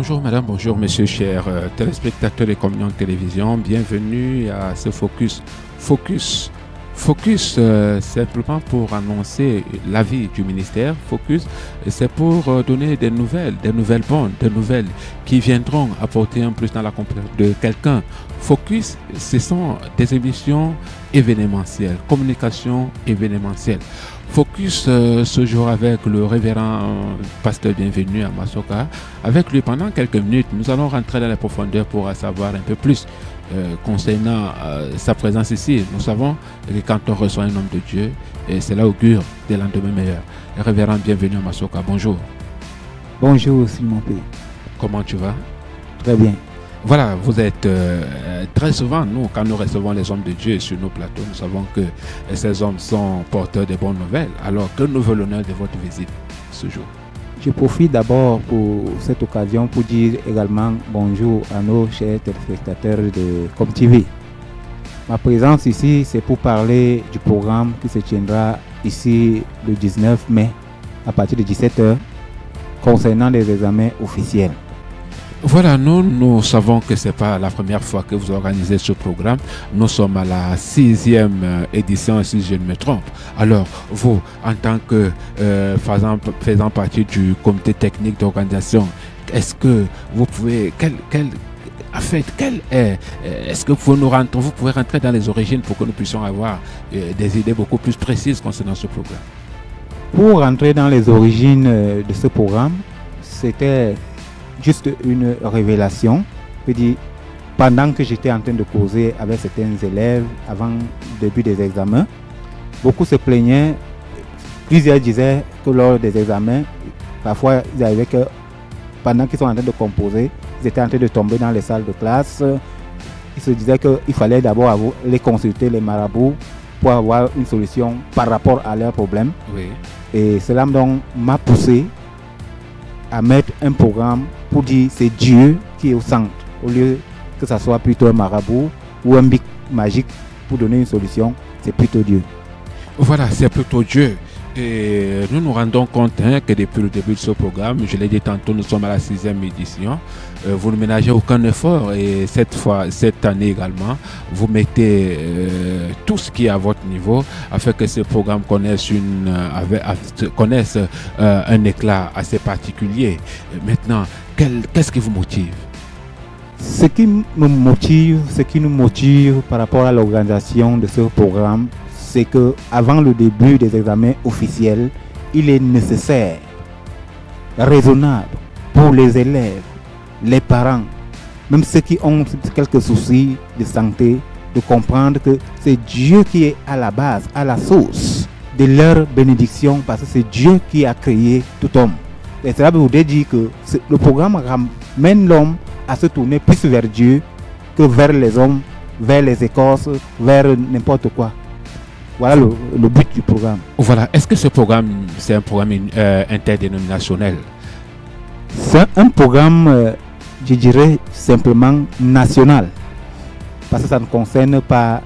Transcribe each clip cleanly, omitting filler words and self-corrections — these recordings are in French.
Bonjour madame, bonjour monsieur, chers téléspectateurs de Communion Télévision. Bienvenue à ce Focus. Focus, simplement pour annoncer l'avis du ministère. Focus, c'est pour donner des nouvelles bonnes, des nouvelles qui viendront apporter un plus dans la compréhension de quelqu'un. Focus, ce sont des émissions événementielles, communication événementielle. Focus ce jour avec le révérend pasteur Bienvenu à Masoka. Avec lui pendant quelques minutes, nous allons rentrer dans la profondeur pour savoir un peu plus concernant sa présence ici. Nous savons que quand on reçoit un homme de Dieu, cela augure des lendemains meilleurs. Révérend Bienvenu à Masoka, bonjour. Bonjour Simon P. Comment tu vas? Très bien. Voilà, vous êtes très souvent, nous, quand nous recevons les hommes de Dieu sur nos plateaux, nous savons que ces hommes sont porteurs de bonnes nouvelles. Alors, que nous veut l'honneur de votre visite ce jour? Je profite d'abord pour cette occasion pour dire également bonjour à nos chers téléspectateurs de ComTV. Ma présence ici, c'est pour parler du programme qui se tiendra ici le 19 mai à partir de 17h concernant les examens officiels. Voilà, nous savons que ce n'est pas la première fois que vous organisez ce programme. Nous sommes à la 6e édition, si je ne me trompe. Alors, vous, en tant que faisant partie du comité technique d'organisation, est-ce que vous pouvez... est-ce que vous pouvez rentrer dans les origines pour que nous puissions avoir des idées beaucoup plus précises concernant ce programme? Pour rentrer dans les origines de ce programme, c'était juste une révélation. Je dis, pendant que j'étais en train de causer avec certains élèves avant le début des examens, beaucoup se plaignaient. Plusieurs disaient que lors des examens, parfois ils arrivaient que pendant qu'ils sont en train de composer, ils étaient en train de tomber dans les salles de classe. Ils se disaient qu'il fallait d'abord les consulter, les marabouts, pour avoir une solution par rapport à leurs problèmes. Oui. Et cela donc m'a poussé à mettre un programme pour dire c'est Dieu qui est au centre, au lieu que ça soit plutôt un marabout ou un bic magique pour donner une solution, c'est plutôt Dieu. Voilà, c'est plutôt Dieu. Et nous nous rendons compte que depuis le début de ce programme, je l'ai dit tantôt, nous sommes à la 6e édition. Vous ne ménagez aucun effort et cette année également, vous mettez tout ce qui est à votre niveau afin que ce programme connaisse un éclat assez particulier. Maintenant, qu'est-ce qui vous motive? Ce qui nous motive par rapport à l'organisation de ce programme, c'est que avant le début des examens officiels, il est nécessaire, raisonnable pour les élèves, les parents, même ceux qui ont quelques soucis de santé, de comprendre que c'est Dieu qui est à la base, à la source de leur bénédiction, parce que c'est Dieu qui a créé tout homme. Et cela voudrait dire que le programme ramène l'homme à se tourner plus vers Dieu que vers les hommes, vers les écorces, vers n'importe quoi. Voilà le but du programme. Voilà. Est-ce que ce programme, c'est un programme interdénominationnel? C'est un programme, je dirais, simplement national. Parce que ça ne concerne pas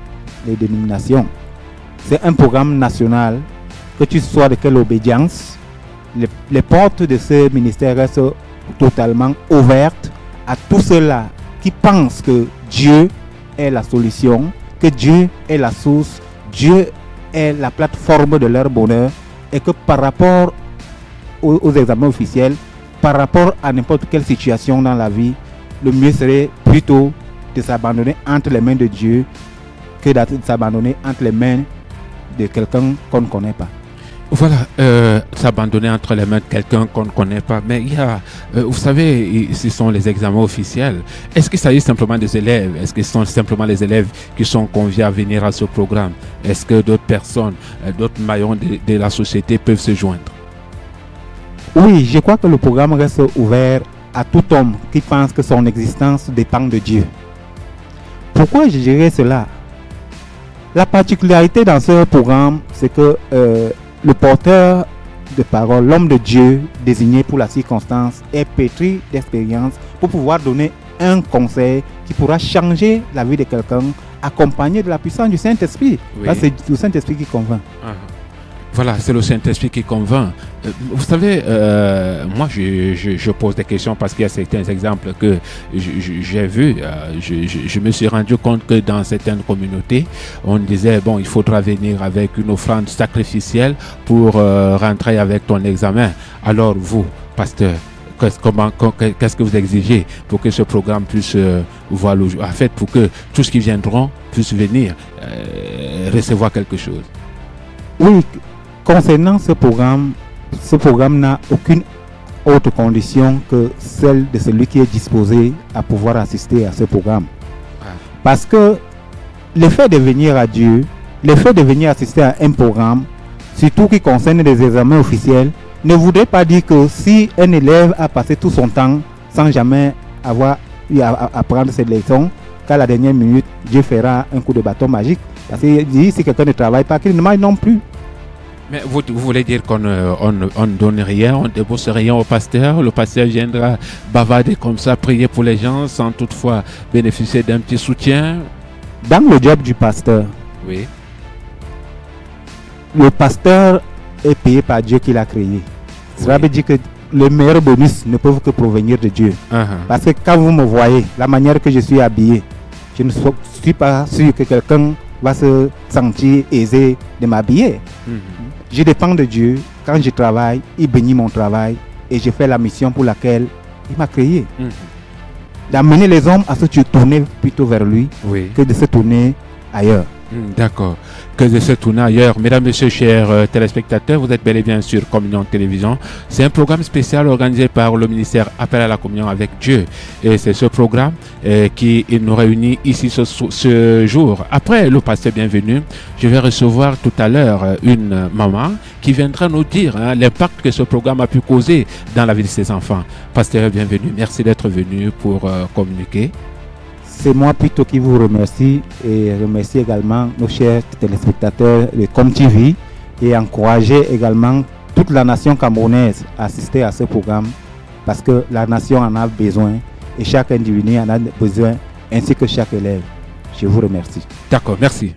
les dénominations. C'est un programme national. Que tu sois de quelle obédience, les portes de ce ministère restent totalement ouvertes à tous ceux-là qui pensent que Dieu est la solution, que Dieu est la source, Dieu est la plateforme de leur bonheur, et que par rapport aux examens officiels, par rapport à n'importe quelle situation dans la vie, le mieux serait plutôt de s'abandonner entre les mains de Dieu que de s'abandonner entre les mains de quelqu'un qu'on ne connaît pas. Voilà, s'abandonner entre les mains de quelqu'un qu'on ne connaît pas. Mais il y a, vous savez, ce sont les examens officiels. Est-ce qu'il s'agit simplement des élèves? Est-ce que ce sont simplement les élèves qui sont conviés à venir à ce programme? Est-ce que d'autres personnes, d'autres maillons de la société peuvent se joindre? Oui, je crois que le programme reste ouvert à tout homme qui pense que son existence dépend de Dieu. Pourquoi je dirais cela? La particularité dans ce programme, c'est que le porteur de parole, l'homme de Dieu désigné pour la circonstance, est pétri d'expérience pour pouvoir donner un conseil qui pourra changer la vie de quelqu'un, accompagné de la puissance du Saint-Esprit. Oui. Là, c'est le Saint-Esprit qui convainc. Voilà, c'est le Saint-Esprit qui convainc. Vous savez, moi, je pose des questions parce qu'il y a certains exemples que j'ai vus. Je me suis rendu compte que dans certaines communautés, on disait, bon, il faudra venir avec une offrande sacrificielle pour rentrer avec ton examen. Alors, vous, pasteur, qu'est-ce que vous exigez pour que ce programme puisse voir le jour, en fait, pour que tous qui viendront puissent venir recevoir quelque chose? Oui, concernant ce programme n'a aucune autre condition que celle de celui qui est disposé à pouvoir assister à ce programme. Parce que le fait de venir à Dieu, le fait de venir assister à un programme, surtout qui concerne des examens officiels, ne voudrait pas dire que si un élève a passé tout son temps sans jamais avoir eu à apprendre cette leçon, qu'à la dernière minute, Dieu fera un coup de bâton magique. Parce que si quelqu'un ne travaille pas, qu'il ne mange non plus. Mais vous voulez dire qu'on ne donne rien, on ne débouche rien au pasteur, le pasteur viendra bavarder comme ça, prier pour les gens sans toutefois bénéficier d'un petit soutien? Dans le job du pasteur, oui, le pasteur est payé par Dieu qui l'a créé. Cela veut dire que les meilleurs bonus ne peuvent que provenir de Dieu. Parce que quand vous me voyez, la manière que je suis habillé, je ne suis pas sûr que quelqu'un va se sentir aisé de m'habiller. Je dépends de Dieu. Quand je travaille, il bénit mon travail et je fais la mission pour laquelle il m'a créé. D'amener les hommes à se tourner plutôt vers lui que de se tourner ailleurs. D'accord. Que de se tourner ailleurs. Mesdames, Messieurs, chers téléspectateurs, vous êtes bel et bien sur Communion Télévision. C'est un programme spécial organisé par le ministère Appel à la Communion avec Dieu. Et c'est ce programme qui nous réunit ici ce jour. Après le pasteur bienvenu, je vais recevoir tout à l'heure une maman qui viendra nous dire l'impact que ce programme a pu causer dans la vie de ses enfants. Pasteur bienvenu, merci d'être venu pour communiquer. C'est moi plutôt qui vous remercie et remercie également nos chers téléspectateurs de ComTV et encourager également toute la nation camerounaise à assister à ce programme parce que la nation en a besoin et chaque individu en a besoin ainsi que chaque élève. Je vous remercie. D'accord, merci.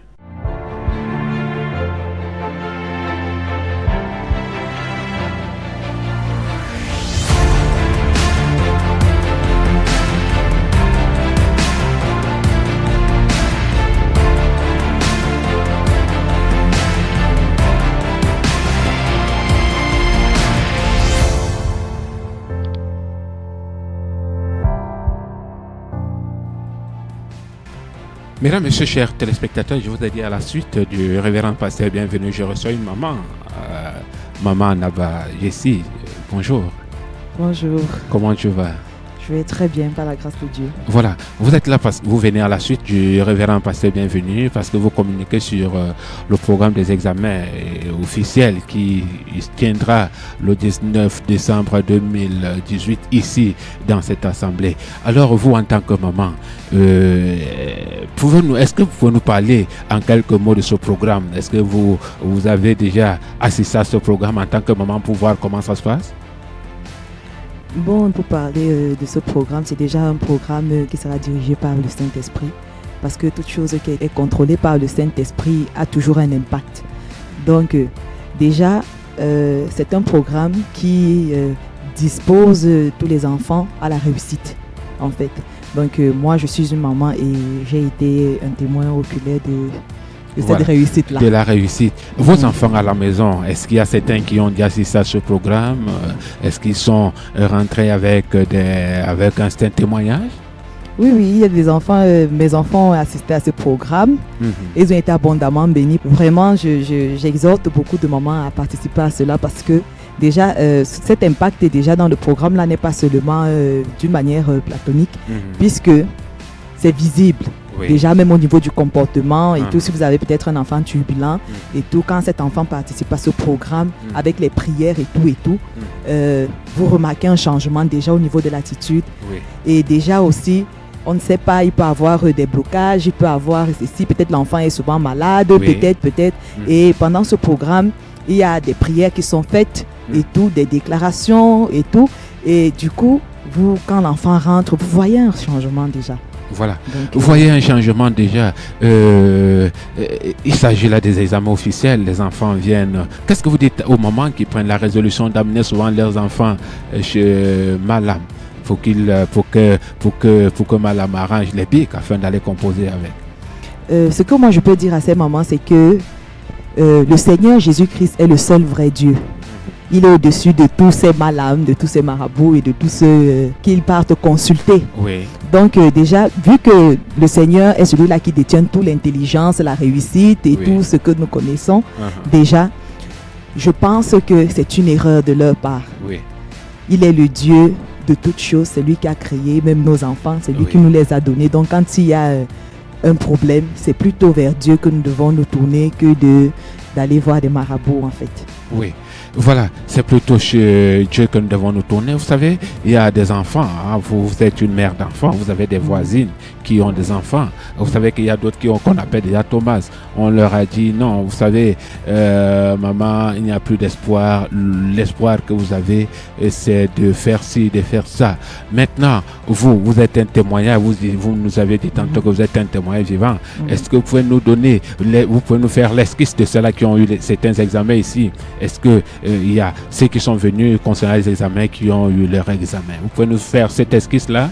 Mesdames, Messieurs, chers téléspectateurs, je vous ai dit à la suite du révérend pasteur bienvenue, je reçois une maman, maman Naba Jessie. Bonjour. Bonjour. Comment tu vas? Je vais très bien, par la grâce de Dieu. Voilà, vous êtes là parce que vous venez à la suite du révérend pasteur bienvenue parce que vous communiquez sur le programme des examens officiels qui tiendra le 19 décembre 2018 ici dans cette assemblée. Alors vous, en tant que maman, est-ce que vous pouvez nous parler en quelques mots de ce programme? Est-ce que vous avez déjà assisté à ce programme en tant que maman pour voir comment ça se passe? Bon, pour parler de ce programme, c'est déjà un programme qui sera dirigé par le Saint-Esprit parce que toute chose qui est contrôlée par le Saint-Esprit a toujours un impact. Donc déjà, c'est un programme qui dispose tous les enfants à la réussite en fait. Donc moi je suis une maman et j'ai été un témoin oculaire de cette réussite-là. De la réussite. Vos enfants à la maison, est-ce qu'il y a certains qui ont déjà assisté à ce programme? Est-ce qu'ils sont rentrés avec un certain témoignage? Oui, il y a des enfants, mes enfants ont assisté à ce programme. Ils ont été abondamment bénis. Vraiment, j'exhorte beaucoup de mamans à participer à cela parce que déjà, cet impact est déjà dans le programme là n'est pas seulement d'une manière platonique, puisque c'est visible. Oui. Déjà, même au niveau du comportement et tout, si vous avez peut-être un enfant turbulent et tout, quand cet enfant participe à ce programme avec les prières et tout, vous remarquez un changement déjà au niveau de l'attitude. Oui. Et déjà aussi, on ne sait pas, il peut avoir des blocages, il peut avoir ceci, peut-être l'enfant est souvent malade, peut-être. Et pendant ce programme, il y a des prières qui sont faites et tout, des déclarations et tout. Et du coup, vous, quand l'enfant rentre, vous voyez un changement déjà. Voilà. Donc, Vous voyez un changement déjà. Il s'agit là des examens officiels. Les enfants viennent. Qu'est-ce que vous dites au moment qu'ils prennent la résolution d'amener souvent leurs enfants chez Malam? Faut que Malam arrange les bics afin d'aller composer avec. ce que moi je peux dire à ces mamans, c'est que le Seigneur Jésus-Christ est le seul vrai Dieu. Il est au-dessus de tous ces malams, de tous ces marabouts et de tous ceux qu'ils partent consulter. Oui. Donc déjà, vu que le Seigneur est celui-là qui détient toute l'intelligence, la réussite et Oui. tout ce que nous connaissons, déjà, je pense que c'est une erreur de leur part. Oui. Il est le Dieu de toutes choses, c'est lui qui a créé même nos enfants, c'est lui Oui. qui nous les a donnés. Donc quand il y a un problème, c'est plutôt vers Dieu que nous devons nous tourner que d'aller voir des marabouts en fait. Oui. Voilà, c'est plutôt chez Dieu que nous devons nous tourner. Vous savez, il y a des enfants. Hein, vous êtes une mère d'enfants. Vous avez des voisines qui ont des enfants. Vous savez qu'il y a d'autres qu'on appelle déjà Thomas. On leur a dit non, vous savez, maman, il n'y a plus d'espoir. L'espoir que vous avez, c'est de faire ci, de faire ça. Maintenant, vous êtes un témoignage. Vous nous avez dit tantôt que vous êtes un témoignage vivant. Est-ce que vous pouvez nous donner, vous pouvez nous faire l'esquisse de ceux-là qui ont eu certains examens ici? Est-ce que il y a ceux qui sont venus concernant les examens qui ont eu leur examen? Vous pouvez nous faire cette esquisse-là?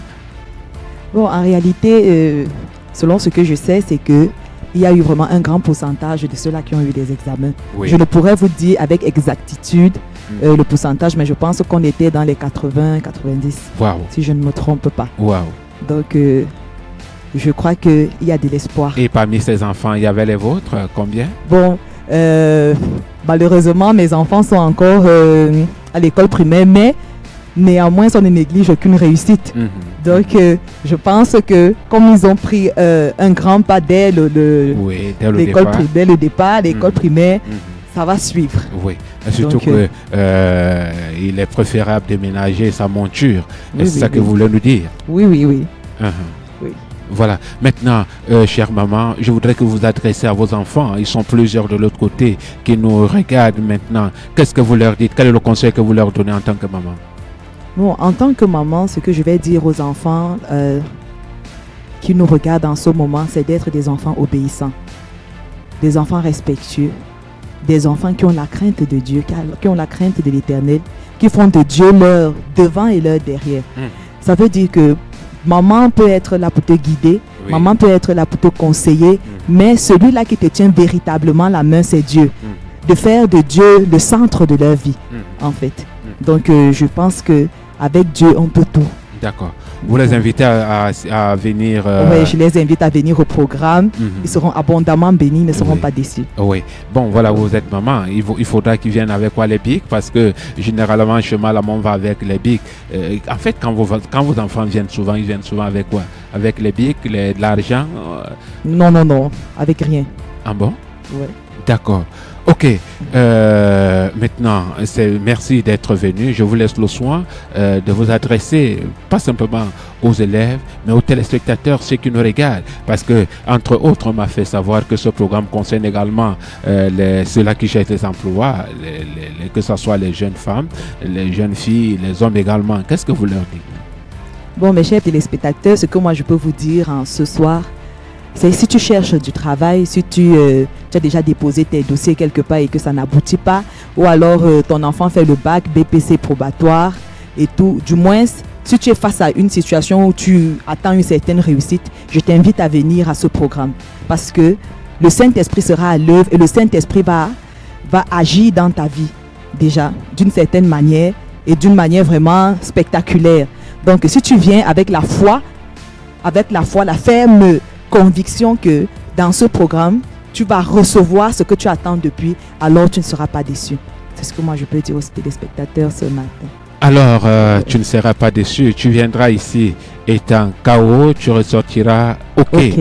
Bon, en réalité, selon ce que je sais, c'est que il y a eu vraiment un grand pourcentage de ceux-là qui ont eu des examens. Oui. Je ne pourrais vous dire avec exactitude le pourcentage, mais je pense qu'on était dans les 80, 90, Waouh. si je ne me trompe pas. Waouh. Donc, je crois qu'il y a de l'espoir. Et parmi ces enfants, il y avait les vôtres, combien? Bon, malheureusement, mes enfants sont encore à l'école primaire, mais néanmoins, on ne néglige aucune réussite. Donc, je pense que comme ils ont pris un grand pas dès Oui, dès le l'école départ. dès le départ, l'école primaire, ça va suivre. Oui, surtout Donc, que il est préférable de ménager sa monture. Oui, C'est oui, ça que oui. vous voulez nous dire? Oui, oui, oui. Oui. Voilà. Maintenant, chère maman, je voudrais que vous vous adressiez à vos enfants. Ils sont plusieurs de l'autre côté qui nous regardent maintenant. Qu'est-ce que vous leur dites? Quel est le conseil que vous leur donnez en tant que maman? Bon, en tant que maman, ce que je vais dire aux enfants qui nous regardent en ce moment, c'est d'être des enfants obéissants, des enfants respectueux, des enfants qui ont la crainte de Dieu, qui ont la crainte de l'Éternel, qui font de Dieu leur devant et leur derrière. Ça veut dire que maman peut être là pour te guider, Oui. maman peut être là pour te conseiller, mais celui-là qui te tient véritablement la main, c'est Dieu. De faire de Dieu le centre de leur vie, en fait. Donc, je pense que avec Dieu, on peut tout. D'accord. Vous les invitez à venir. Ouais, je les invite à venir au programme. Ils seront abondamment bénis, ils ne seront Oui. pas déçus. Oui. Bon, voilà, vous êtes maman. Il faudra qu'ils viennent avec quoi, les bics? Parce que généralement, chez Malam, on va avec les bics. En fait, quand vos enfants viennent souvent, ils viennent souvent avec quoi? Avec les bics, de l'argent? Non, non, non, avec rien. Ah bon? Ouais. D'accord. Ok. Maintenant, merci d'être venu. Je vous laisse le soin de vous adresser, pas simplement aux élèves, mais aux téléspectateurs, ceux qui nous regardent. Parce que, entre autres, on m'a fait savoir que ce programme concerne également ceux-là qui cherchent des emplois, que ce soit les jeunes femmes, les jeunes filles, les hommes également. Qu'est-ce que vous leur dites? Bon, mes chers téléspectateurs, ce que moi je peux vous dire ce soir, c'est si tu cherches du travail, si tu as déjà déposé tes dossiers quelque part et que ça n'aboutit pas, ou alors ton enfant fait le bac, BPC probatoire et tout, du moins, si tu es face à une situation où tu attends une certaine réussite, je t'invite à venir à ce programme parce que le Saint-Esprit sera à l'œuvre et le Saint-Esprit va agir dans ta vie déjà d'une certaine manière et d'une manière vraiment spectaculaire. Donc, si tu viens avec la foi, la ferme conviction que dans ce programme, tu vas recevoir ce que tu attends depuis, alors tu ne seras pas déçu. C'est ce que moi je peux dire aux téléspectateurs ce matin. Alors, tu ne seras pas déçu. Tu viendras ici étant KO, tu ressortiras OK.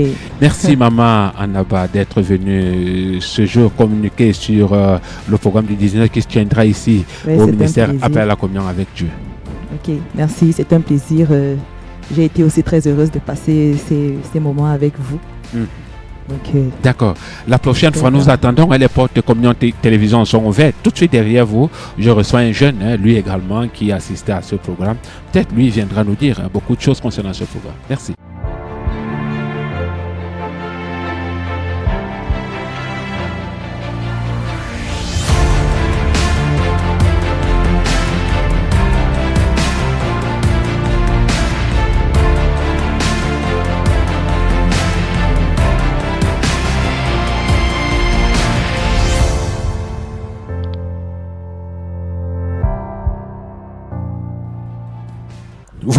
Merci Maman Annaba d'être venue ce jour communiquer sur le programme du 19 qui se tiendra ici au ministère Appel à la communion avec Dieu. Ok, merci, c'est un plaisir. J'ai été aussi très heureuse de passer ces moments avec vous. D'accord. La prochaine fois, nous attendons. Les portes de communion télévision sont ouvertes. Tout de suite derrière vous, je reçois un jeune, lui également, qui assistait à ce programme. Peut-être lui viendra nous dire beaucoup de choses concernant ce programme. Merci.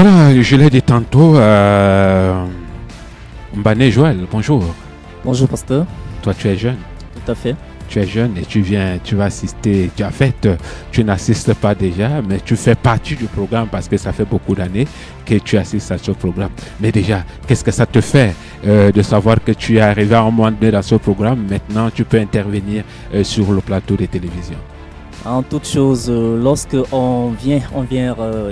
Voilà, je l'ai dit tantôt, Mbane Joël, bonjour. Bonjour pasteur. Toi tu es jeune. Tout à fait. Tu es jeune et tu vas assister, tu n'assistes pas déjà, mais tu fais partie du programme parce que ça fait beaucoup d'années que tu assistes à ce programme. Mais déjà, qu'est-ce que ça te fait de savoir que tu es arrivé à un moment donné dans ce programme, maintenant tu peux intervenir sur le plateau de télévision? En toute chose, lorsque on vient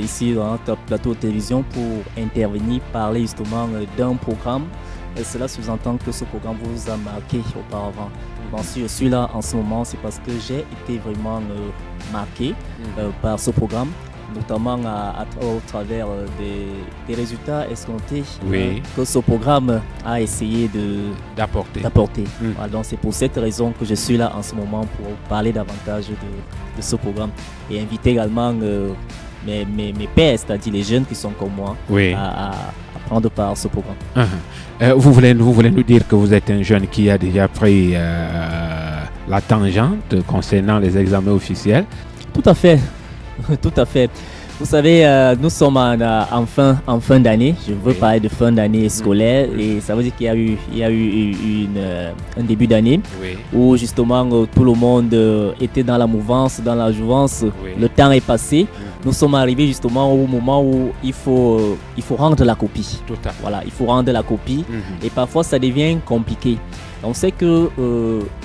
ici dans notre plateau de télévision pour intervenir, parler justement d'un programme, cela sous-entend que ce programme vous a marqué auparavant. Bon, si je suis là en ce moment, c'est parce que j'ai été vraiment marqué par ce programme, notamment au travers des résultats escomptés que ce programme a essayé d'apporter. Voilà, donc c'est pour cette raison que je suis là en ce moment pour parler davantage de ce programme et inviter également mes pairs, c'est-à-dire les jeunes qui sont comme moi, à prendre part à ce programme. Vous voulez nous dire que vous êtes un jeune qui a déjà pris la tangente concernant les examens officiels? Tout à fait. Tout à fait. Vous savez, nous sommes en fin d'année. Je veux parler de fin d'année scolaire et ça veut dire qu'il y a eu un début d'année où justement tout le monde était dans la mouvance, dans la jouvence. Le temps est passé. Nous sommes arrivés justement au moment où il faut rendre la copie. Voilà, il faut rendre la copie et parfois ça devient compliqué. On sait que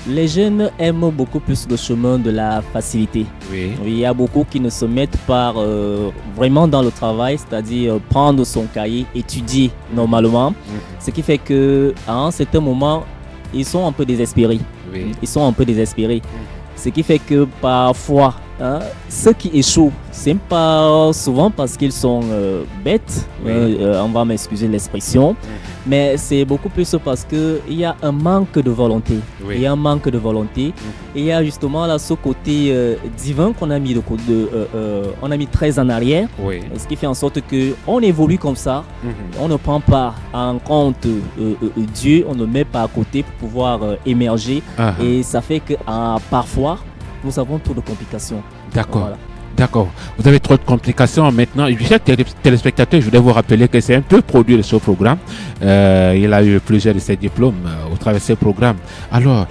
les jeunes aiment beaucoup plus le chemin de la facilité. Il y a beaucoup qui ne se mettent pas vraiment dans le travail, c'est-à-dire prendre son cahier, étudier normalement. Ce qui fait qu'à un certain moment, ils sont un peu désespérés. Ce qui fait que parfois, ceux qui échouent, c'est pas souvent parce qu'ils sont bêtes, on va m'excuser l'expression, mais c'est beaucoup plus parce qu'il y a un manque de volonté. Il y a un manque de volonté. Et il y a justement là ce côté divin qu'on a mis on a mis très en arrière, ce qui fait en sorte qu'on évolue comme ça, on ne prend pas en compte Dieu, on ne met pas à côté pour pouvoir émerger, et ça fait que parfois, nous avons trop de complications. D'accord. Voilà. D'accord. Vous avez trop de complications maintenant. Chers téléspectateurs, je voulais vous rappeler que c'est un peu produit de ce programme. Il a eu plusieurs de ses diplômes au travers de ce programme. Alors,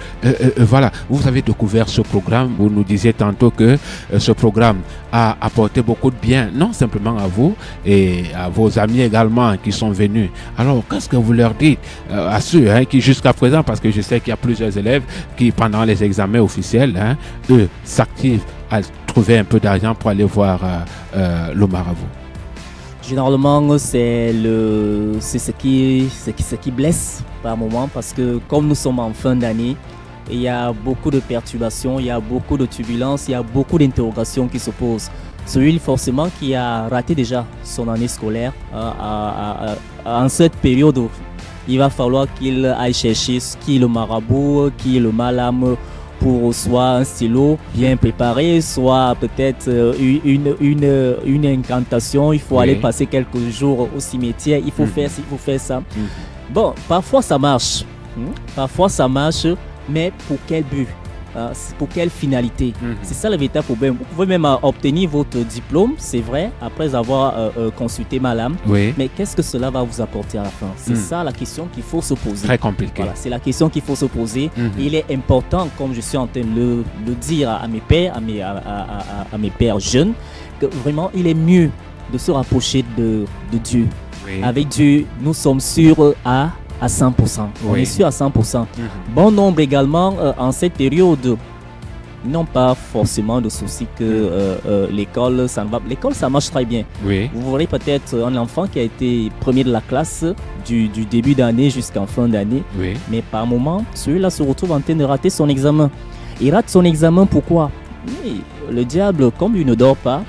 voilà, vous avez découvert ce programme. Vous nous disiez tantôt que ce programme a apporté beaucoup de bien, non simplement à vous et à vos amis également qui sont venus. Alors, qu'est-ce que vous leur dites à ceux qui jusqu'à présent, parce que je sais qu'il y a plusieurs élèves qui, pendant les examens officiels, eux, s'activent à trouver un peu d'argent pour aller voir le marabout? Généralement, c'est ce qui blesse par moment, parce que comme nous sommes en fin d'année, il y a beaucoup de perturbations, il y a beaucoup de turbulences, il y a beaucoup d'interrogations qui se posent. Celui forcément qui a raté déjà son année scolaire, en cette période, il va falloir qu'il aille chercher qui est le marabout, qui est le malam, pour soit un stylo bien préparé, soit peut-être une incantation. Il faut aller passer quelques jours au cimetière, il faut faire ci, il faut faire ça. Bon, parfois ça marche, mais pour quel but? Pour quelle finalité? C'est ça le véritable problème. Vous pouvez même obtenir votre diplôme, c'est vrai, après avoir consulté Malam, mais qu'est-ce que cela va vous apporter à la fin? C'est ça la question qu'il faut se poser. Très compliqué. Voilà, c'est la question qu'il faut se poser. Il est important, comme je suis en train de le dire à mes pères, à mes pères jeunes, que vraiment il est mieux de se rapprocher de Dieu. Avec Dieu, nous sommes sûrs à 100%. On est sûr à 100%. Bon nombre également en cette période n'ont pas forcément de soucis que l'école, ça marche très bien. Vous verrez peut-être un enfant qui a été premier de la classe du début d'année jusqu'en fin d'année, mais par moment, celui-là se retrouve en train de rater son examen. Il rate son examen, pourquoi? Le diable, comme il ne dort pas,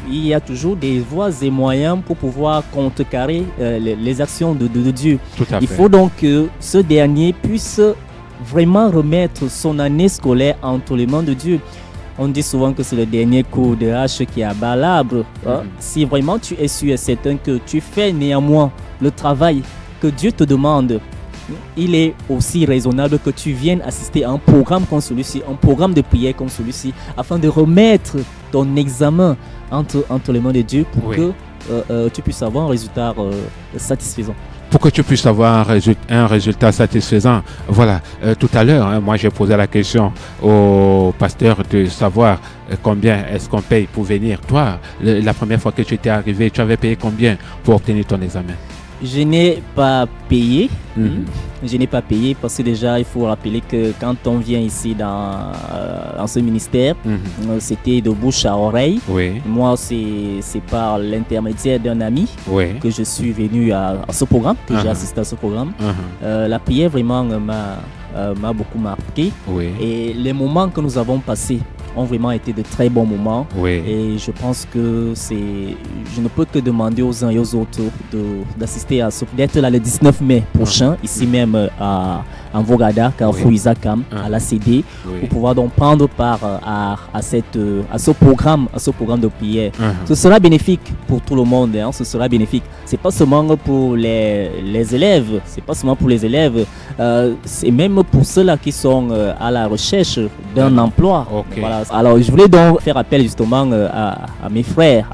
il y a toujours des voies et moyens pour pouvoir contrecarrer les actions de Dieu. Il faut donc que ce dernier puisse vraiment remettre son année scolaire entre les mains de Dieu. On dit souvent que c'est le dernier coup de hache qui abat l'arbre. Si vraiment tu es sûr et certain que tu fais néanmoins le travail que Dieu te demande, il est aussi raisonnable que tu viennes assister à un programme comme celui-ci, un programme de prière comme celui-ci, afin de remettre ton examen entre les mains de Dieu pour que tu puisses avoir un résultat satisfaisant. Pour que tu puisses avoir un résultat satisfaisant. Voilà, tout à l'heure, moi j'ai posé la question au pasteur de savoir combien est-ce qu'on paye pour venir. Toi, la première fois que tu étais arrivé, tu avais payé combien pour obtenir ton examen? Je n'ai pas payé. Je n'ai pas payé parce que déjà, il faut rappeler que quand on vient ici dans ce ministère, c'était de bouche à oreille. Oui. Moi, c'est par l'intermédiaire d'un ami que je suis venu à ce programme, que j'ai assisté à ce programme. La prière vraiment m'a beaucoup marqué. Et les moments que nous avons passés ont vraiment été de très bons moments. Et je pense que je ne peux que demander aux uns et aux autres d'assister d'être là le 19 mai prochain, ici même en Vogada, Carrefour Isakam, à la CD, pour pouvoir donc prendre part à ce programme de prière. Ce sera bénéfique pour tout le monde, hein, ce sera bénéfique. C'est pas seulement pour les élèves, c'est même pour ceux-là qui sont à la recherche d'un emploi. Voilà. Alors je voulais donc faire appel justement à mes frères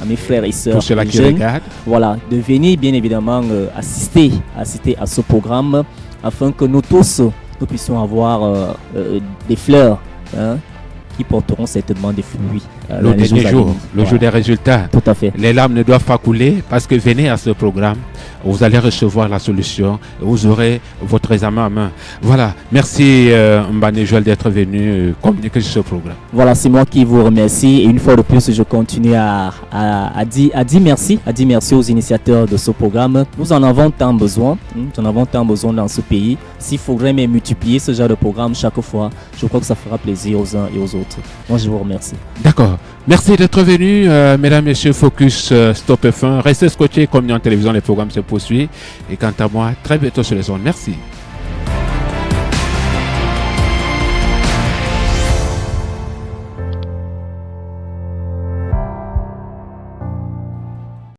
et sœurs, pour ceux-là qui regardent, voilà, de venir bien évidemment assister à ce programme afin que nous tous nous puissions avoir des fleurs, hein, qui porteront certainement des fruits. Le dernier jour, le jour des résultats. Tout à fait. Les larmes ne doivent pas couler parce que venez à ce programme, vous allez recevoir la solution, vous aurez votre examen en main. Voilà, merci Mbane Joël d'être venu communiquer sur ce programme. Voilà, c'est moi qui vous remercie et une fois de plus, je continue à dire merci aux initiateurs de ce programme. Nous en avons tant besoin, dans ce pays. S'il faudrait même multiplier ce genre de programme chaque fois, je crois que ça fera plaisir aux uns et aux autres. Moi, je vous remercie. D'accord. Merci d'être venu, mesdames, messieurs. Focus Stop F1. Restez scotchés comme en télévision, les programmes se poursuivent. Et quant à moi, très bientôt sur les ondes. Merci.